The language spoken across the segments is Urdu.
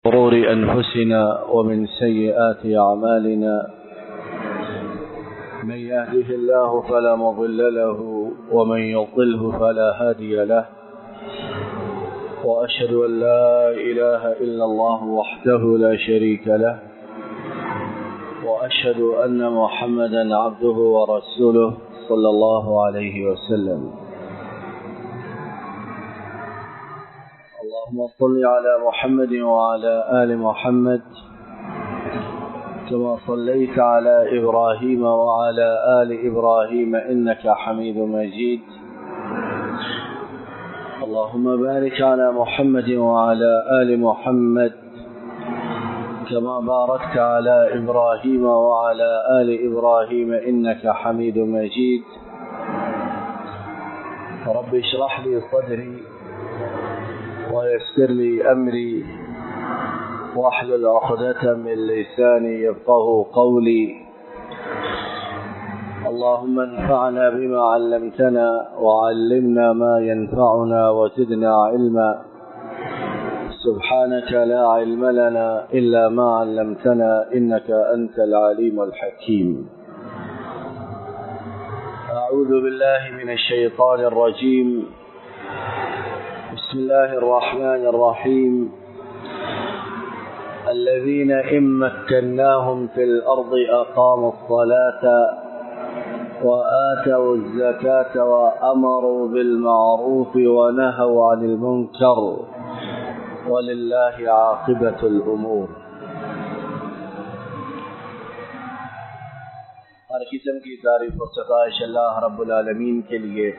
شرور أنفسنا ومن سيئات أعمالنا من يهده الله فلا مضل له ومن يضلله فلا هادي له وأشهد أن لا إله إلا الله وحده لا شريك له وأشهد أن محمدا عبده ورسوله صلى الله عليه وسلم. اللهم صل على محمد وعلى آل محمد كما صليت على إبراهيم وعلى آل إبراهيم إنك حميد مجيد. اللهم بارك على محمد وعلى آل محمد كما باركت على إبراهيم وعلى آل إبراهيم إنك حميد مجيد. رب اشرح لي صدري ويسر لي أمري واحلل عقدة من لساني يفقه قولي. اللهم انفعنا بما علمتنا وعلمنا ما ينفعنا وزدنا علما. سبحانك لا علم لنا إلا ما علمتنا إنك أنت العليم الحكيم. أعوذ بالله من الشيطان الرجيم. بسم الله الرحمن الرحيم. الذين إن مكناهم في الأرض أقاموا الصلاة وآتوا الزكاة وأمروا بالمعروف ونهوا عن المنكر ولله عاقبة الأمور. ہر قسم کی تعریف و ستائش اللہ رب العالمین کے لیے،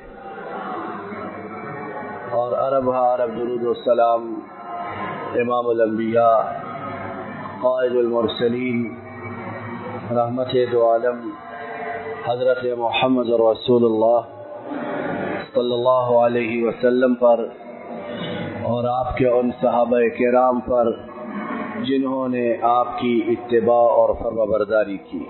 اور عرب درود و سلام امام الانبیاء قائد المرسلین رحمت دو عالم حضرت محمد رسول اللہ صلی اللہ علیہ وسلم پر اور آپ کے ان صحابہ کرام پر جنہوں نے آپ کی اتباع اور فرمانبرداری کی.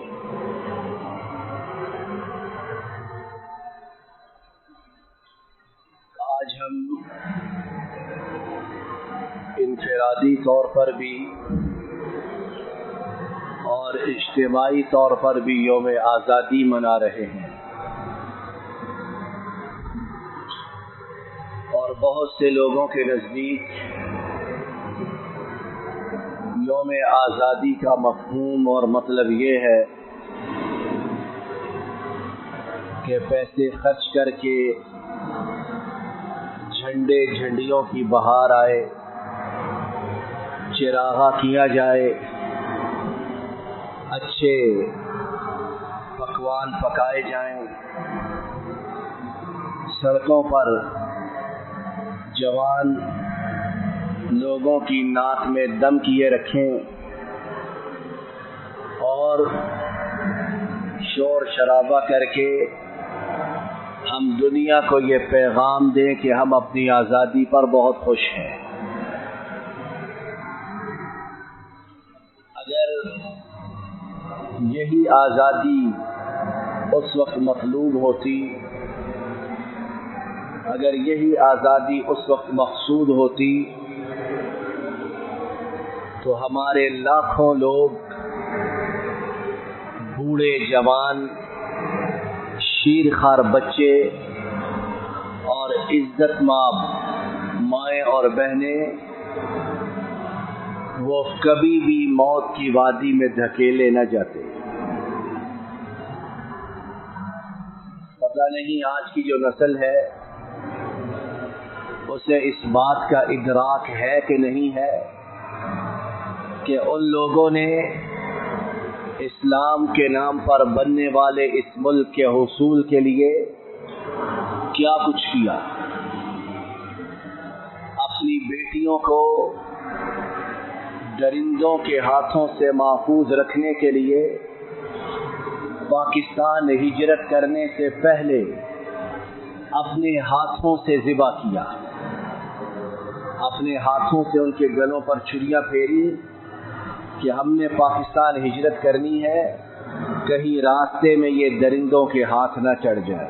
آج ہم انفرادی طور پر بھی اور اجتماعی طور پر بھی یوم آزادی منا رہے ہیں، اور بہت سے لوگوں کے نزدیک یوم آزادی کا مفہوم اور مطلب یہ ہے کہ پیسے خرچ کر کے جھنڈے جھنڈیوں کی بہار آئے، چراغاں کیا جائے، اچھے پکوان پکائے جائیں، سڑکوں پر جوان لوگوں کی ناک میں دم کیے رکھیں اور شور شرابہ کر کے ہم دنیا کو یہ پیغام دیں کہ ہم اپنی آزادی پر بہت خوش ہیں. اگر یہی آزادی اس وقت مطلوب ہوتی، اگر یہی آزادی اس وقت مقصود ہوتی، تو ہمارے لاکھوں لوگ، بوڑھے جوان، شیر خوار بچے اور عزت مآب مائیں اور بہنیں، وہ کبھی بھی موت کی وادی میں دھکیلے نہ جاتے. پتہ نہیں آج کی جو نسل ہے اسے اس بات کا ادراک ہے کہ نہیں ہے کہ ان لوگوں نے اسلام کے نام پر بننے والے اس ملک کے حصول کے لیے کیا کچھ کیا. اپنی بیٹیوں کو درندوں کے ہاتھوں سے محفوظ رکھنے کے لیے پاکستان ہجرت کرنے سے پہلے اپنے ہاتھوں سے ذبح کیا، اپنے ہاتھوں سے ان کے گلوں پر چھریاں پھیری کہ ہم نے پاکستان ہجرت کرنی ہے، کہیں راستے میں یہ درندوں کے ہاتھ نہ چڑھ جائے.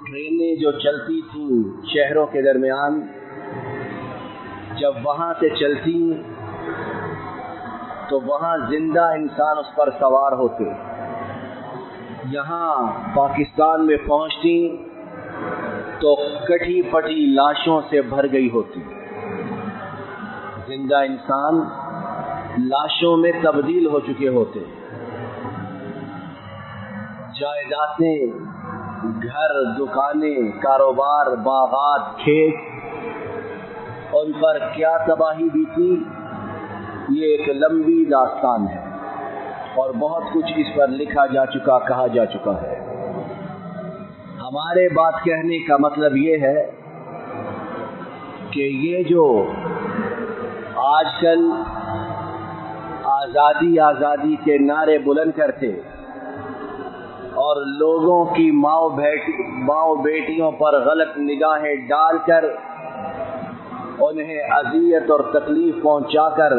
ٹرینیں جو چلتی تھیں شہروں کے درمیان، جب وہاں سے چلتی تو وہاں زندہ انسان اس پر سوار ہوتے، یہاں پاکستان میں پہنچتی تو کٹی پٹی لاشوں سے بھر گئی ہوتی، زندہ انسان لاشوں میں تبدیل ہو چکے ہوتے، جائیدادیں، گھر، دکانیں، کاروبار، باغات، کھیت، ان پر کیا تباہی بیتی یہ ایک لمبی داستان ہے اور بہت کچھ اس پر لکھا جا چکا، کہا جا چکا ہے۔ ہمارے بات کہنے کا مطلب یہ ہے کہ یہ جو آج کل آزادی آزادی کے نعرے بلند کرتے اور لوگوں کی ماؤں بیٹیوں پر غلط نگاہیں ڈال کر انہیں اذیت اور تکلیف پہنچا کر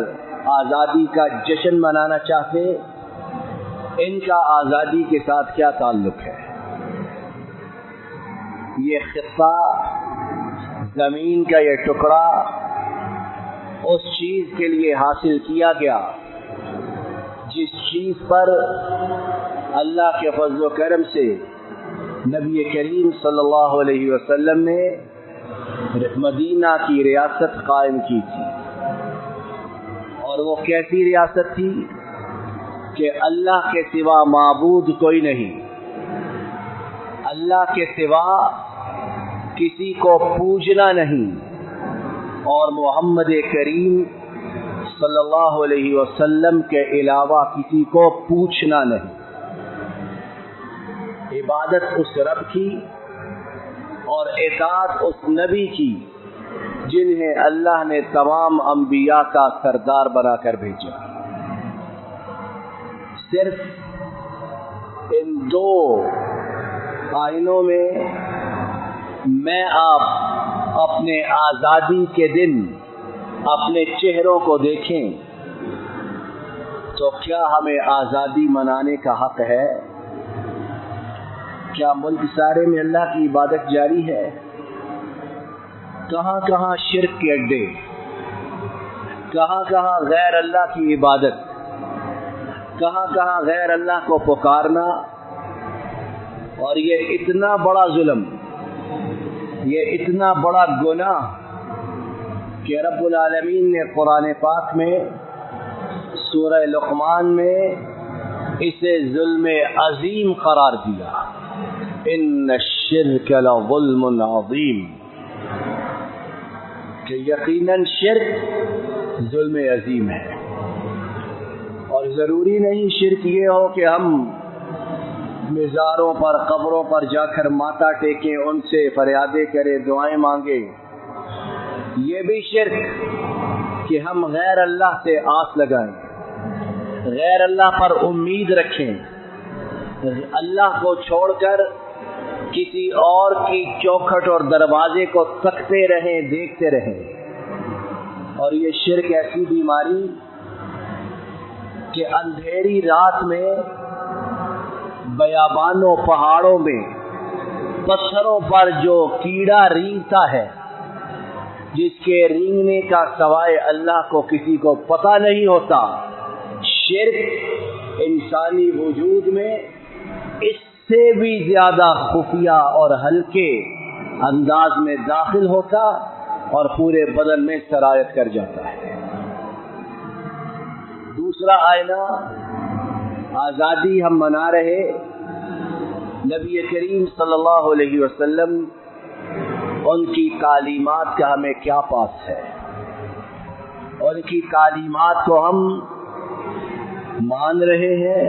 آزادی کا جشن منانا چاہتے، ان کا آزادی کے ساتھ کیا تعلق ہے؟ یہ خطہ، زمین کا یہ ٹکڑا اس چیز کے لیے حاصل کیا گیا جس چیز پر اللہ کے فضل و کرم سے نبی کریم صلی اللہ علیہ وسلم نے مدینہ کی ریاست قائم کی تھی، اور وہ کیسی ریاست تھی کہ اللہ کے سوا معبود کوئی نہیں، اللہ کے سوا کسی کو پوجنا نہیں، اور محمد کریم صلی اللہ علیہ وسلم کے علاوہ کسی کو پوچھنا نہیں، عبادت اس رب کی اور اطاعت اس نبی کی جنہیں اللہ نے تمام انبیاء کا سردار بنا کر بھیجا۔ صرف ان دو آئینوں میں آپ اپنے آزادی کے دن اپنے چہروں کو دیکھیں تو کیا ہمیں آزادی منانے کا حق ہے؟ کیا ملک سارے میں اللہ کی عبادت جاری ہے؟ کہاں کہاں شرک کے اڈے، کہاں کہاں غیر اللہ کی عبادت، کہاں کہاں غیر اللہ کو پکارنا، اور یہ اتنا بڑا ظلم، یہ اتنا بڑا گناہ کہ رب العالمین نے قرآن پاک میں سورہ لقمان میں اسے ظلم عظیم قرار دیا، ان الشرک لظلم عظیم، کہ یقیناً شرک ظلم عظیم ہے۔ اور ضروری نہیں شرک یہ ہو کہ ہم مزاروں پر، قبروں پر جا کر ماتھا ٹیکیں، ان سے فریادیں کریں، دعائیں مانگیں، یہ بھی شرک کہ ہم غیر اللہ سے آس لگائیں، غیر اللہ پر امید رکھیں، اللہ کو چھوڑ کر کسی اور کی چوکھٹ اور دروازے کو تکتے رہیں، دیکھتے رہیں۔ اور یہ شرک ایسی بیماری کہ اندھیری رات میں بیابانوں، پہاڑوں میں پتھروں پر جو کیڑا رینگتا ہے، جس کے رینگنے کا سوائے اللہ کو کسی کو پتہ نہیں ہوتا، شرک انسانی وجود میں اس سے بھی زیادہ خفیہ اور ہلکے انداز میں داخل ہوتا اور پورے بدن میں سرایت کر جاتا ہے۔ دوسرا آئینہ، آزادی ہم منا رہے، نبی کریم صلی اللہ علیہ وسلم ان کی تعلیمات کا ہمیں کیا پاس ہے؟ ان کی تعلیمات کو ہم مان رہے ہیں،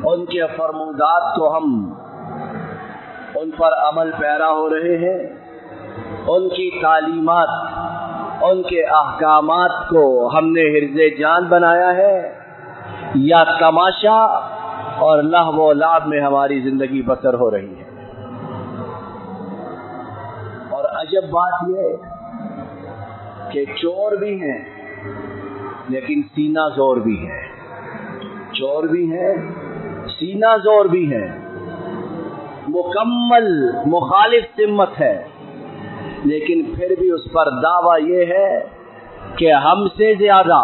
ان کے فرمودات کو ہم ان پر عمل پیرا ہو رہے ہیں، ان کی تعلیمات، ان کے احکامات کو ہم نے حرز جان بنایا ہے، یا تماشا اور لہو و لعب میں ہماری زندگی بسر ہو رہی ہے؟ اور عجب بات یہ کہ چور بھی ہیں لیکن سینہ زور بھی ہے، چور بھی ہیں، سینہ زور بھی ہے، مکمل مخالف سمت ہے، لیکن پھر بھی اس پر دعویٰ یہ ہے کہ ہم سے زیادہ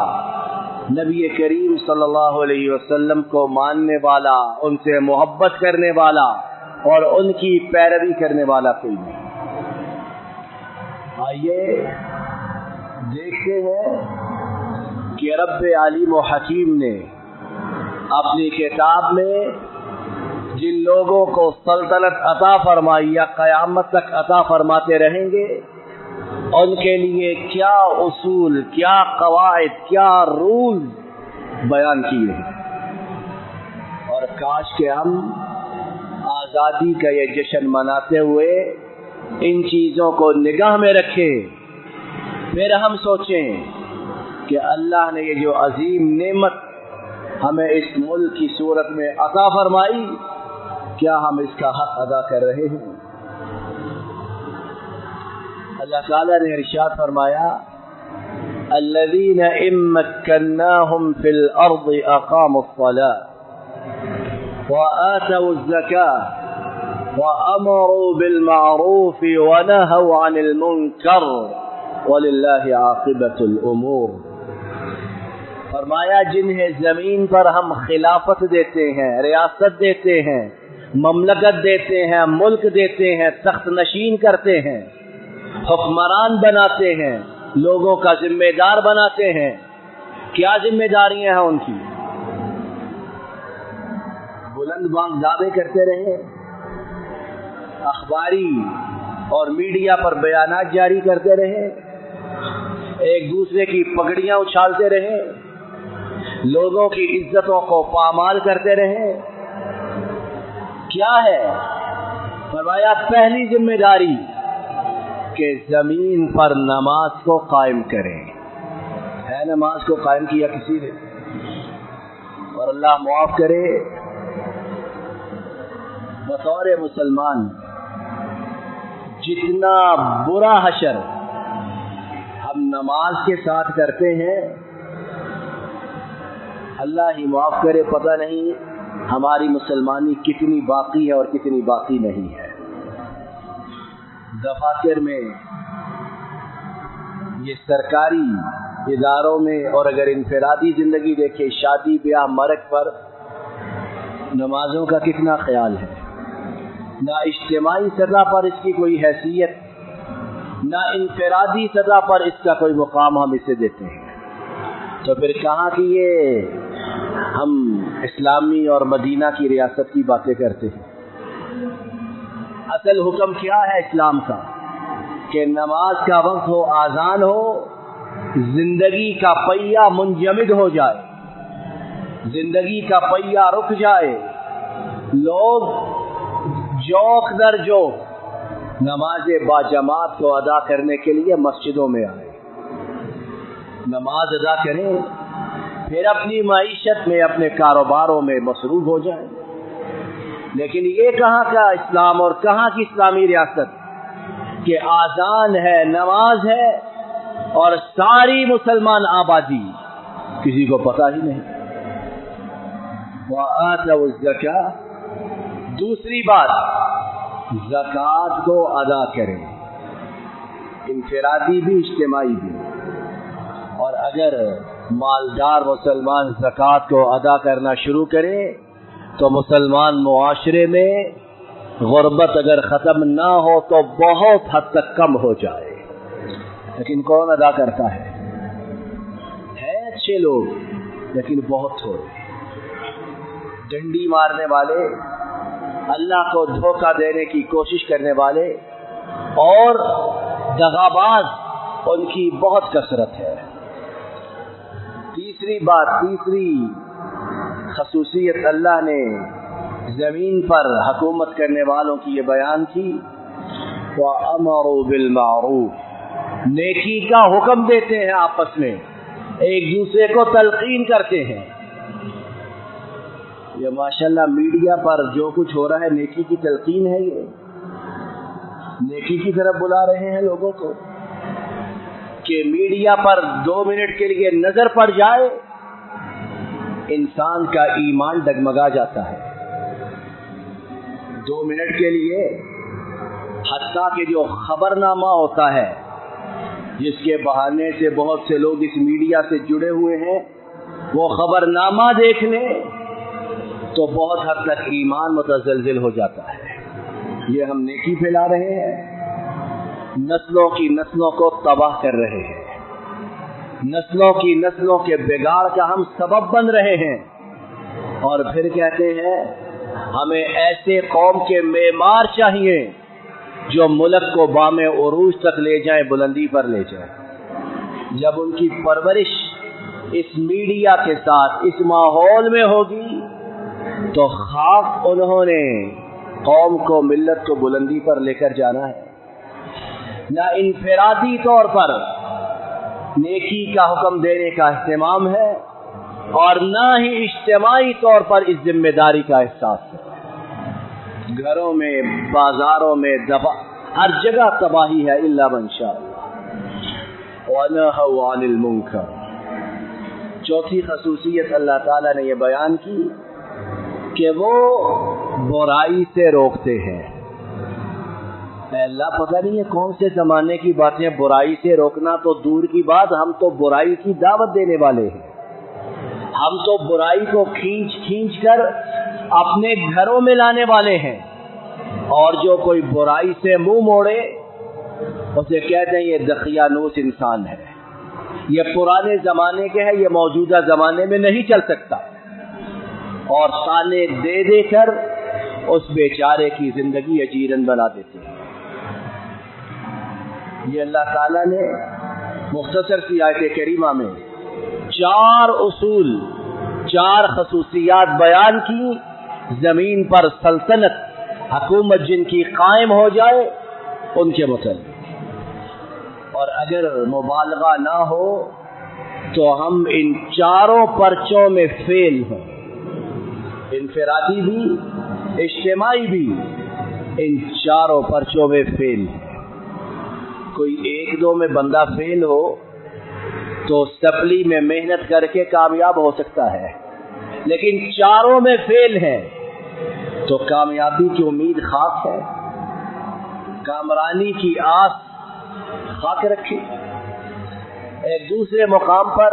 نبی کریم صلی اللہ علیہ وسلم کو ماننے والا، ان سے محبت کرنے والا اور ان کی پیروی کرنے والا کوئی نہیں۔ آئیے دیکھتے ہیں کہ رب علیم و حکیم نے اپنی کتاب میں جن لوگوں کو سلطنت عطا فرمائی یا قیامت تک عطا فرماتے رہیں گے، ان کے لیے کیا اصول، کیا قواعد، کیا رول بیان کیے ہیں۔ اور کاش کہ ہم آزادی کا یہ جشن مناتے ہوئے ان چیزوں کو نگاہ میں رکھیں، پھر ہم سوچیں کہ اللہ نے یہ جو عظیم نعمت ہمیں اس ملک کی صورت میں عطا فرمائی، کیا ہم اس کا حق ادا کر رہے ہیں؟ اللہ تعالیٰ نے ارشاد فرمایا الذین ان مکناہم فی الارض اقاموا الصلاة وآتوا الزکاة وامروا بالمعروف ونہوا عن المنکر وللہ عاقبۃ الامور۔ فرمایا جنہیں زمین پر ہم خلافت دیتے ہیں، ریاست دیتے ہیں، مملکت دیتے ہیں، ملک دیتے ہیں، تخت نشین کرتے ہیں، حکمران بناتے ہیں، لوگوں کا ذمہ دار بناتے ہیں، کیا ذمہ داریاں ہیں ان کی؟ بلند بانگ دعوے کرتے رہے، اخباری اور میڈیا پر بیانات جاری کرتے رہے، ایک دوسرے کی پگڑیاں اچھالتے رہے، لوگوں کی عزتوں کو پامال کرتے رہے، کیا ہے؟ فرمایا پہلی ذمہ داری کہ زمین پر نماز کو قائم کریں۔ ہے نماز کو قائم کیا کسی نے؟ اور اللہ معاف کرے، بطور مسلمان جتنا برا حشر ہم نماز کے ساتھ کرتے ہیں، اللہ ہی معاف کرے، پتہ نہیں ہماری مسلمانی کتنی باقی ہے اور کتنی باقی نہیں ہے۔ دفاتر میں، یہ سرکاری اداروں میں، اور اگر انفرادی زندگی دیکھے، شادی بیاہ مرگ پر نمازوں کا کتنا خیال ہے؟ نہ اجتماعی سطح پر اس کی کوئی حیثیت، نہ انفرادی سطح پر اس کا کوئی مقام ہم اسے دیتے ہیں۔ تو پھر کہاں کی یہ ہم اسلامی اور مدینہ کی ریاست کی باتیں کرتے ہیں؟ اصل حکم کیا ہے اسلام کا؟ کہ نماز کا وقت ہو، آذان ہو، زندگی کا پہیہ منجمد ہو جائے، زندگی کا پہیہ رک جائے، لوگ جوق در جوق نماز باجماعت کو ادا کرنے کے لیے مسجدوں میں آئے، نماز ادا کریں، پھر اپنی معیشت میں، اپنے کاروباروں میں مصروف ہو جائیں۔ لیکن یہ کہاں کا اسلام اور کہاں کی اسلامی ریاست کہ آذان ہے، نماز ہے، اور ساری مسلمان آبادی کسی کو پتہ ہی نہیں۔ وآتوا الزکاة، دوسری بات زکوٰۃ کو ادا کریں، انفرادی بھی اجتماعی بھی۔ اور اگر مالدار مسلمان زکوٰۃ کو ادا کرنا شروع کرے تو مسلمان معاشرے میں غربت اگر ختم نہ ہو تو بہت حد تک کم ہو جائے۔ لیکن کون ادا کرتا ہے اچھے لوگ، لیکن بہت تھوڑے، ڈنڈی مارنے والے، اللہ کو دھوکہ دینے کی کوشش کرنے والے اور دغاباز، ان کی بہت کثرت ہے۔ تیسری بات، تیسری خصوصیت اللہ نے زمین پر حکومت کرنے والوں کی یہ بیان کی، وَأَمَرُوا بِالْمَعْرُوفِ، نیکی کا حکم دیتے ہیں، آپس میں ایک دوسرے کو تلقین کرتے ہیں۔ یہ ماشاءاللہ میڈیا پر جو کچھ ہو رہا ہے نیکی کی تلقین ہے، یہ نیکی کی طرف بلا رہے ہیں لوگوں کو کہ میڈیا پر 2 منٹ کے لیے نظر پڑ جائے، انسان کا ایمان ڈگمگا جاتا ہے۔ 2 منٹ کے لیے حتیٰ کہ جو خبر نامہ ہوتا ہے جس کے بہانے سے بہت سے لوگ اس میڈیا سے جڑے ہوئے ہیں، وہ خبرنامہ دیکھ لیں تو بہت حد تک ایمان متزلزل ہو جاتا ہے۔ یہ ہم نیکی پھیلا رہے ہیں، نسلوں کی نسلوں کو تباہ کر رہے ہیں، نسلوں کی نسلوں کے بگاڑ کا ہم سبب بن رہے ہیں، اور پھر کہتے ہیں ہمیں ایسے قوم کے معمار چاہیے جو ملک کو بام عروج تک لے جائیں، بلندی پر لے جائیں۔ جب ان کی پرورش اس میڈیا کے ساتھ اس ماحول میں ہوگی تو خاک انہوں نے قوم کو، ملت کو بلندی پر لے کر جانا ہے۔ نہ انفرادی طور پر نیکی کا حکم دینے کا اہتمام ہے، اور نہ ہی اجتماعی طور پر اس ذمہ داری کا احساس ہے۔ گھروں میں، بازاروں میں، ہر جگہ تباہی ہے، الا من شاء اللہ۔ وَنَهَوْا عَنِ الْمُنكَرِ۔ چوتھی خصوصیت اللہ تعالیٰ نے یہ بیان کی کہ وہ برائی سے روکتے ہیں۔ اے اللہ، پتہ نہیں ہے کون سے زمانے کی باتیں، برائی سے روکنا تو دور کی بات، ہم تو برائی کی دعوت دینے والے ہیں۔ ہم تو برائی کو کھینچ کھینچ کر اپنے گھروں میں لانے والے ہیں، اور جو کوئی برائی سے منہ موڑے اسے کہتے ہیں یہ دقیانوس انسان ہے، یہ پرانے زمانے کے ہے، یہ موجودہ زمانے میں نہیں چل سکتا، اور تانے دے دے کر اس بیچارے کی زندگی اجیرن بنا دیتے ہیں۔ یہ اللہ تعالیٰ نے مختصر سی آیت کریمہ میں 4 اصول، 4 خصوصیات بیان کی، زمین پر سلطنت، حکومت جن کی قائم ہو جائے ان کے متعلق۔ اور اگر مبالغہ نہ ہو تو ہم ان 4 پرچوں میں فیل ہیں، انفرادی بھی، اجتماعی بھی، ان 4 پرچوں میں فیل ہیں۔ کوئی 1-2 میں بندہ فیل ہو تو سپلی میں محنت کر کے کامیاب ہو سکتا ہے، لیکن 4 میں فیل ہے تو کامیابی کی امید خاک ہے، کامرانی کی آس خاک رکھے۔ ایک دوسرے مقام پر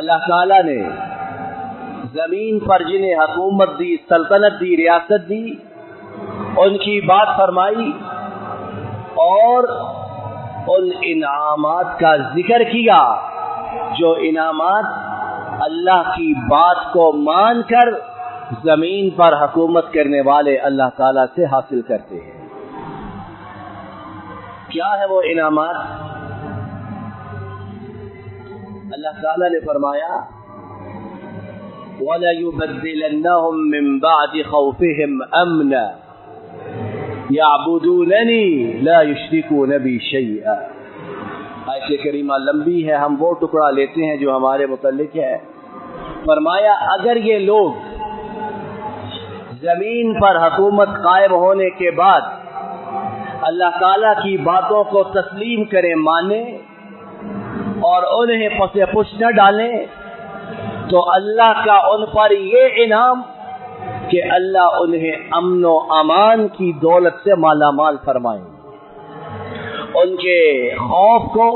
اللہ تعالیٰ نے زمین پر جنہیں حکومت دی، سلطنت دی، ریاست دی، ان کی بات فرمائی اور ان انعامات کا ذکر کیا جو انعامات اللہ کی بات کو مان کر زمین پر حکومت کرنے والے اللہ تعالیٰ سے حاصل کرتے ہیں۔ کیا ہے وہ انعامات؟ اللہ تعالیٰ نے فرمایا وَلَيُبَدِّلَنَّهُم مِّن بَعْدِ خَوْفِهِمْ أَمْنًا يَعْبُدُونَنِي لَا يُشْرِكُونَ بِي شَيْئًا۔ آیت کریمہ لمبی ہے، ہم وہ ٹکڑا لیتے ہیں جو ہمارے متعلق ہے۔ فرمایا اگر یہ لوگ زمین پر حکومت قائم ہونے کے بعد اللہ تعالیٰ کی باتوں کو تسلیم کریں، مانیں اور انہیں پس پش نہ ڈالیں، تو اللہ کا ان پر یہ انعام کہ اللہ انہیں امن و امان کی دولت سے مالا مال فرمائیں، ان کے خوف کو،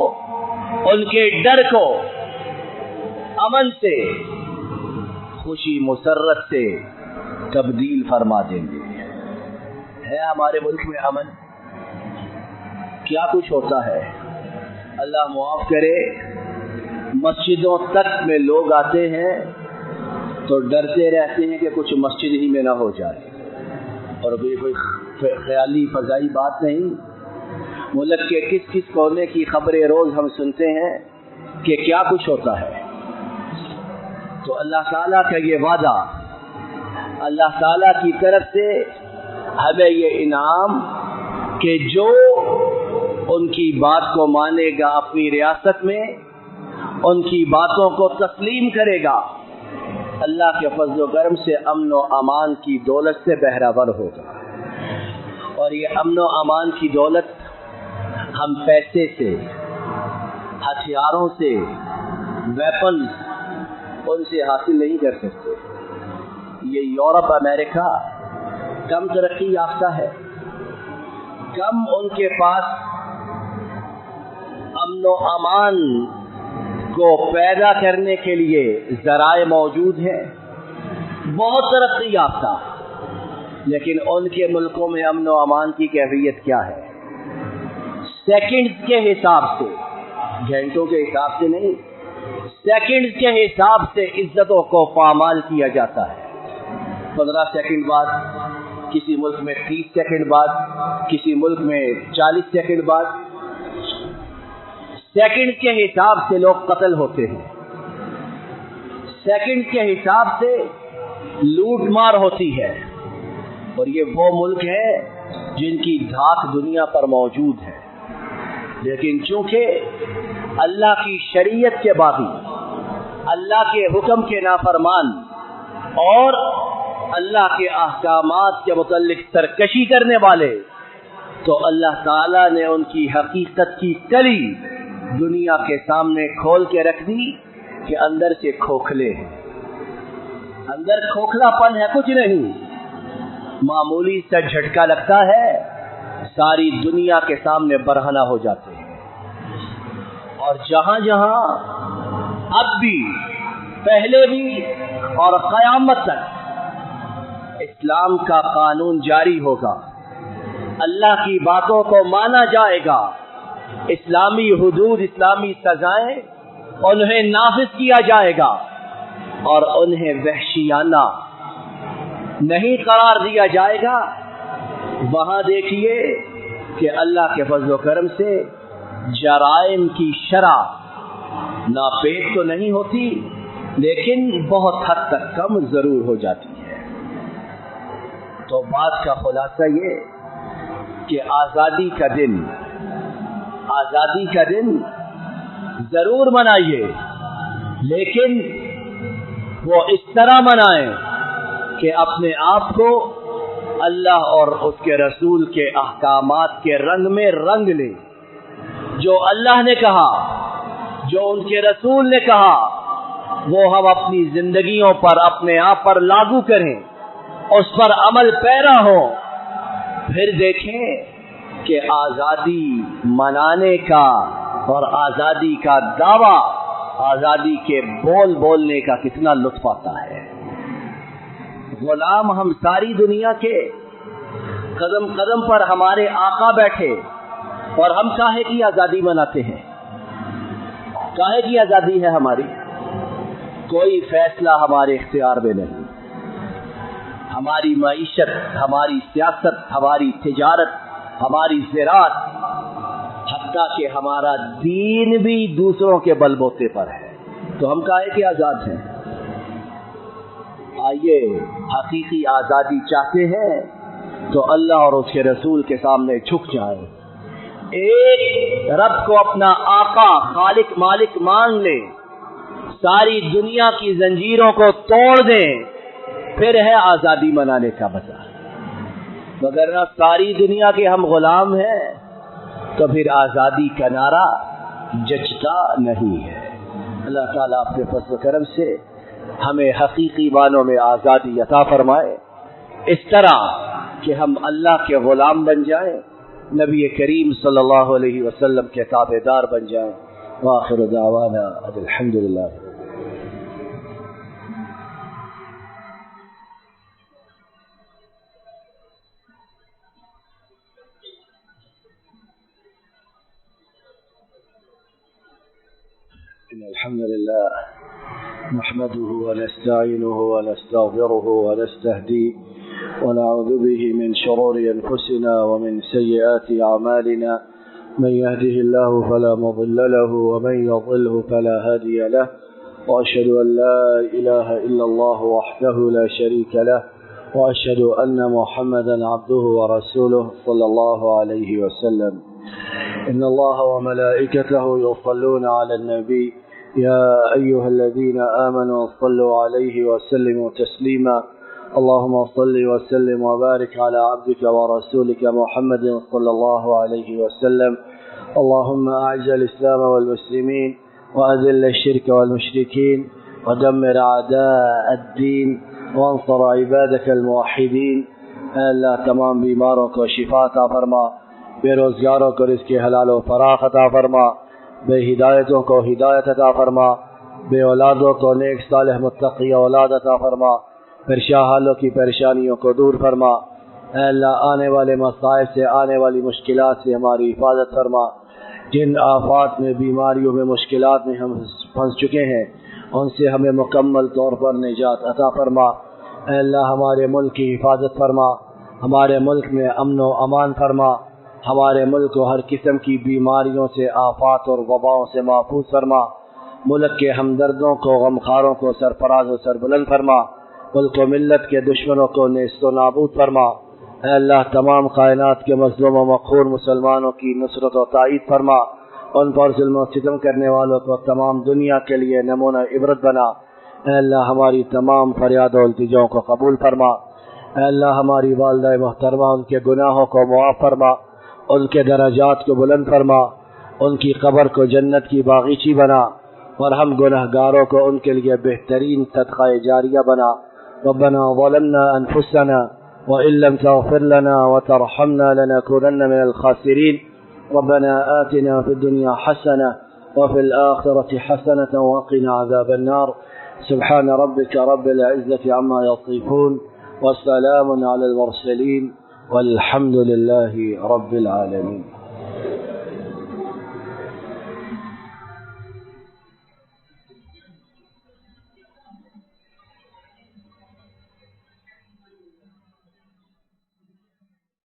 ان کے ڈر کو امن سے، خوشی مسرت سے تبدیل فرما دیں گے۔ ہے ہمارے ملک میں امن؟ کیا کچھ ہوتا ہے؟ اللہ معاف کرے، مسجدوں تک میں لوگ آتے ہیں تو ڈرتے رہتے ہیں کہ کچھ مسجد ہی میں نہ ہو جائے، اور یہ کوئی خیالی فضائی بات نہیں۔ ملک کے کس کس کونے کی خبریں روز ہم سنتے ہیں کہ کیا کچھ ہوتا ہے۔ تو اللہ تعالیٰ کا یہ وعدہ، اللہ تعالیٰ کی طرف سے ہمیں یہ انعام کہ جو ان کی بات کو مانے گا اپنی ریاست میں، ان کی باتوں کو تسلیم کرے گا، اللہ کے فضل و کرم سے امن و امان کی دولت سے بہرہ ہوگا۔ اور یہ امن و امان کی دولت ہم پیسے سے، ہتھیاروں سے، ویپنز ان سے حاصل نہیں کر سکتے۔ یہ یورپ، امریکہ کم ترقی یافتہ ہے، کم ان کے پاس امن و امان کو پیدا کرنے کے لیے ذرائع موجود ہیں، بہت ترقی یافتہ، لیکن ان کے ملکوں میں امن و امان کی کیفیت کیا ہے؟ سیکنڈز کے حساب سے، گھنٹوں کے حساب سے نہیں، سیکنڈز کے حساب سے عزتوں کو پامال کیا جاتا ہے۔ 15 سیکنڈ بعد کسی ملک میں، 30 سیکنڈ بعد کسی ملک میں، 40 سیکنڈ بعد، سیکنڈ کے حساب سے لوگ قتل ہوتے ہیں، سیکنڈ کے حساب سے لوٹ مار ہوتی ہے، اور یہ وہ ملک ہے جن کی دھاک دنیا پر موجود ہے۔ لیکن چونکہ اللہ کی شریعت کے باغی، اللہ کے حکم کے نافرمان اور اللہ کے احکامات کے متعلق سرکشی کرنے والے، تو اللہ تعالیٰ نے ان کی حقیقت کی کلی دنیا کے سامنے کھول کے رکھ دی کہ اندر سے کھوکھلے ہیں، اندر کھوکھلا پن ہے، کچھ نہیں، معمولی سا جھٹکا لگتا ہے ساری دنیا کے سامنے برہنہ ہو جاتے ہیں۔ اور جہاں جہاں اب بھی، پہلے بھی اور قیامت تک اسلام کا قانون جاری ہوگا، اللہ کی باتوں کو مانا جائے گا، اسلامی حدود، اسلامی سزائیں انہیں نافذ کیا جائے گا اور انہیں وحشیانہ نہیں قرار دیا جائے گا، وہاں دیکھیے کہ اللہ کے فضل و کرم سے جرائم کی شرح ناپید تو نہیں ہوتی، لیکن بہت حد تک کم ضرور ہو جاتی ہے۔ تو بات کا خلاصہ یہ کہ آزادی کا دن ضرور منائیے، لیکن وہ اس طرح منائیں کہ اپنے آپ کو اللہ اور اس کے رسول کے احکامات کے رنگ میں رنگ لیں۔ جو اللہ نے کہا، جو ان کے رسول نے کہا، وہ ہم اپنی زندگیوں پر، اپنے آپ پر لاگو کریں، اس پر عمل پیرا ہوں، پھر دیکھیں کہ آزادی منانے کا اور آزادی کا دعویٰ، آزادی کے بول بولنے کا کتنا لطف آتا ہے۔ غلام ہم ساری دنیا کے قدم قدم پر ہمارے آقا بیٹھے، اور ہم کاہے کی آزادی مناتے ہیں؟ کاہے کی آزادی ہے ہماری؟ کوئی فیصلہ ہمارے اختیار میں نہیں، ہماری معیشت، ہماری سیاست، ہماری تجارت، ہماری زراعت، حتیٰ کہ ہمارا دین بھی دوسروں کے بل بوتے پر ہے، تو ہم کاہے کے آزاد ہیں؟ آئیے، حقیقی آزادی چاہتے ہیں تو اللہ اور اس کے رسول کے سامنے جھک جائیں، ایک رب کو اپنا آقا، خالق، مالک مان لیں، ساری دنیا کی زنجیروں کو توڑ دیں، پھر ہے آزادی منانے کا مزہ۔ وگرنہ ساری دنیا کے ہم غلام ہیں تو پھر آزادی کا نعرہ جچتا نہیں ہے۔ اللہ تعالیٰ اپنے فضل و کرم سے ہمیں حقیقی معنوں میں آزادی عطا فرمائے، اس طرح کہ ہم اللہ کے غلام بن جائیں، نبی کریم صلی اللہ علیہ وسلم کے تابع دار بن جائیں۔ وآخر دعوانا الحمدللہ۔ إن الحمد لله نحمده ونستعينه ونستغفره ونستهديه ونعوذ به من شرور أنفسنا ومن سيئات أعمالنا، من يهده الله فلا مضل له ومن يضلله فلا هادي له، وأشهد أن لا إله إلا الله وحده لا شريك له، وأشهد أن محمدا عبده ورسوله صلى الله عليه وسلم. إن الله وملائكته يصلون على النبي يا أيها الذين آمنوا صلوا عليه وسلموا تسليما. اللهم صل وسلم وبارك على عبدك ورسولك محمد صلى الله عليه وسلم. اللهم أعز الإسلام والمسلمين وأذل الشرك والمشركين ودمر أعداء الدين وانصر عبادك الموحدين. اے اللہ تمام بیماروں کو شفا عطا فرما، بے روزگاروں کو رزق حلال و فراخ عطا فرما، بے ہدایتوں کو ہدایت عطا فرما، بے اولادوں کو نیک صالح متقی اولاد عطا فرما، پریشان حالوں کی پریشانیوں کو دور فرما۔ اے اللہ آنے والے مصائب سے، آنے والی مشکلات سے ہماری حفاظت فرما۔ جن آفات میں، بیماریوں میں، مشکلات میں ہم پھنس چکے ہیں ان سے ہمیں مکمل طور پر نجات عطا فرما۔ اے اللہ ہمارے ملک کی حفاظت فرما، ہمارے ملک میں امن و امان فرما، ہمارے ملک کو ہر قسم کی بیماریوں سے، آفات اور وباؤں سے محفوظ فرما۔ ملک کے ہمدردوں کو، غمخاروں کو سرفراز و سربلند فرما، ملک و ملت کے دشمنوں کو نیست و نابود فرما۔ اے اللہ تمام کائنات کے مظلوم و مقہور مسلمانوں کی نصرت و تائید فرما، ان پر ظلم و ستم کرنے والوں کو تمام دنیا کے لیے نمونہ عبرت بنا۔ اے اللہ ہماری تمام فریاد و التجاؤں کو قبول فرما۔ اے اللہ ہماری والدہ محترمہ ان کے گناہوں کو معاف فرما، ان کے درجات کو بلند فرما، ان کی قبر کو جنت کی باغیچی بنا، اور ہم گنہگاروں کو ان کے لیے بہترین صدقہ جاریہ بنا۔ ربنا ظلمنا انفسنا وإن لم تغفر لنا وترحمنا لنكونن من الخاسرين ربنا آتنا في الدنيا حسنة وفي الآخرة حسنة وقنا عذاب النار سبحان ربك رب العزة عما يصفون وسلام على المرسلين والحمد لله رب العالمين.